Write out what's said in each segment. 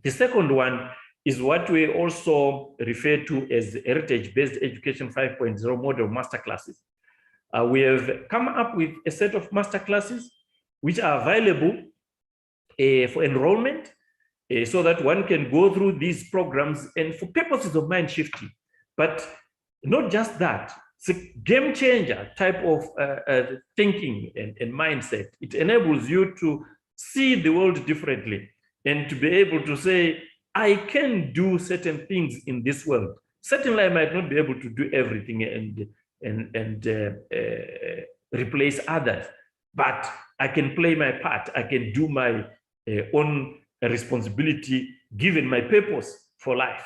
The second one is what we also refer to as the heritage-based education 5.0 model masterclasses. We have come up with a set of masterclasses which are available for enrollment so that one can go through these programs and for purposes of mind shifting. But not just that, it's a game changer type of thinking and mindset. It enables you to see the world differently and to be able to say, I can do certain things in this world. Certainly, I might not be able to do everything and replace others, but I can play my part. I can do my own responsibility given my purpose for life.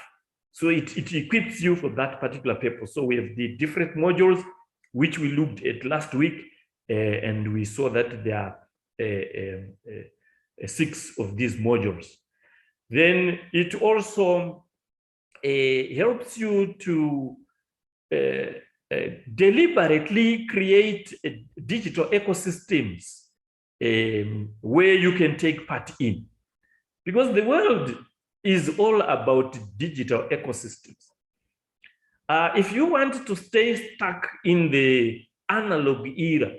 So it equips you for that particular purpose. So we have the different modules which we looked at last week, and we saw that there are 6 of these modules. Then it also helps you to deliberately create digital ecosystems where you can take part in. Because the world is all about digital ecosystems. If you want to stay stuck in the analog era,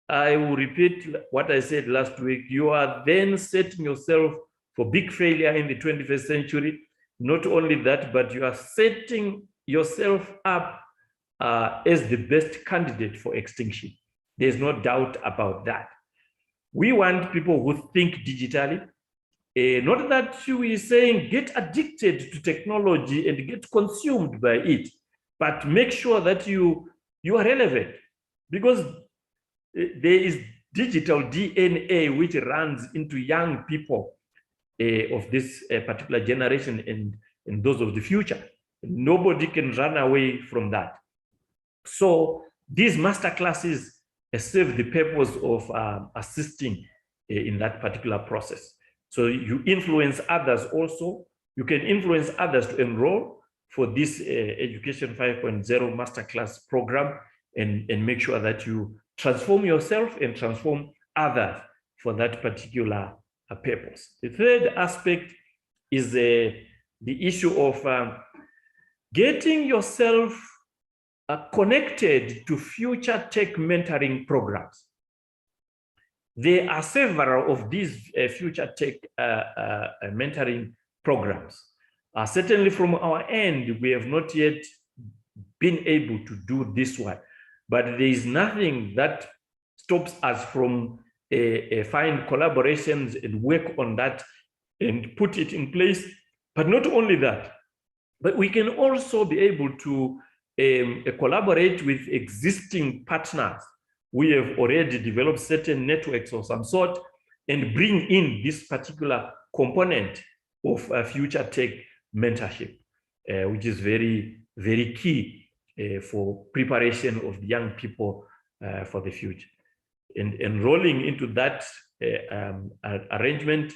I will repeat what I said last week, you are then setting yourself for big failure in the 21st century. Not only that, but you are setting yourself up as the best candidate for extinction. There's no doubt about that. We want people who think digitally. Not that we are saying get addicted to technology and get consumed by it, but make sure that you are relevant, because there is digital DNA which runs into young people of this particular generation and those of the future. Nobody can run away from that. So these masterclasses serve the purpose of assisting in that particular process. So you influence others also. You can influence others to enroll for this Education 5.0 Masterclass program and make sure that you transform yourself and transform others for that particular purpose. The third aspect is the issue of getting yourself connected to future tech mentoring programs. There are several of these future tech mentoring programs. Certainly from our end, we have not yet been able to do this one, but there is nothing that stops us from find collaborations and work on that and put it in place. But not only that, but we can also be able to collaborate with existing partners. We have already developed certain networks of some sort and bring in this particular component of future tech mentorship, which is very, very key for preparation of the young people for the future. And enrolling into that arrangement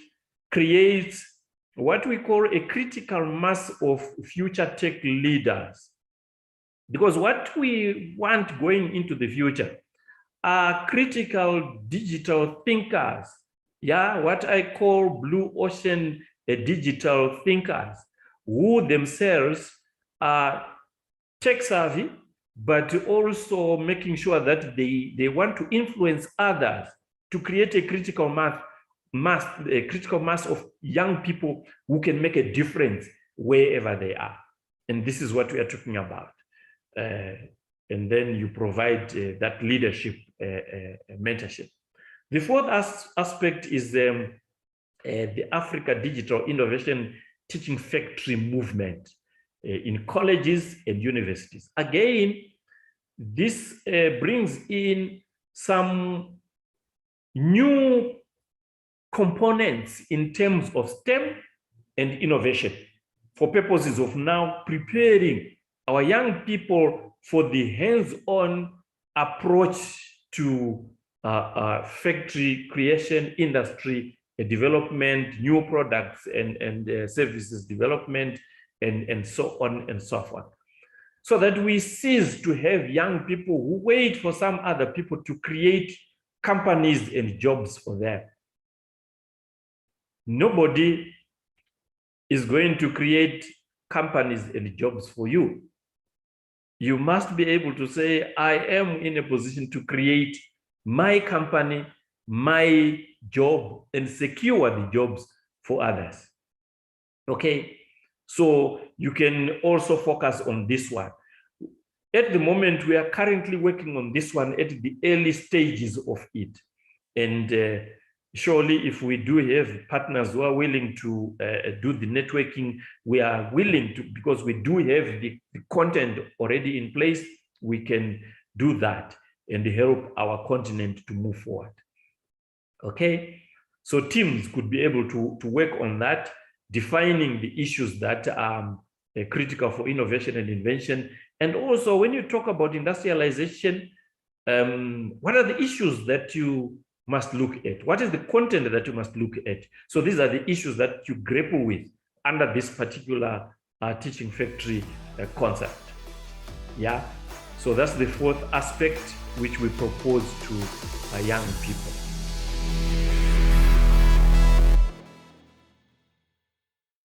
creates what we call a critical mass of future tech leaders. Because what we want going into the future are critical digital thinkers, what I call blue ocean digital thinkers, who themselves are tech savvy, but also making sure that they want to influence others to create a critical mass of young people who can make a difference wherever they are. And this is what we are talking about. And then you provide that leadership mentorship. The fourth aspect is the Africa Digital Innovation Teaching Factory movement in colleges and universities. Again, this brings in some new components in terms of STEM and innovation for purposes of now preparing our young people for the hands-on approach to factory creation, industry development, new products and services development, and so on and so forth. So that we cease to have young people who wait for some other people to create companies and jobs for them. Nobody is going to create companies and jobs for you. You must be able to say, I am in a position to create my company, my job, and secure the jobs for others. Okay, so you can also focus on this one. At the moment, we are currently working on this one at the early stages of it. And surely if we do have partners who are willing to do the networking, we are willing to, because we do have the content already in place, we can do that and help our continent to move forward. Okay, so teams could be able to work on that, defining the issues that are critical for innovation and invention. And also, when you talk about industrialization, what are the issues that you must look at? What is the content that you must look at? So these are the issues that you grapple with under this particular teaching factory concept. Yeah, so that's the fourth aspect which we propose to young people.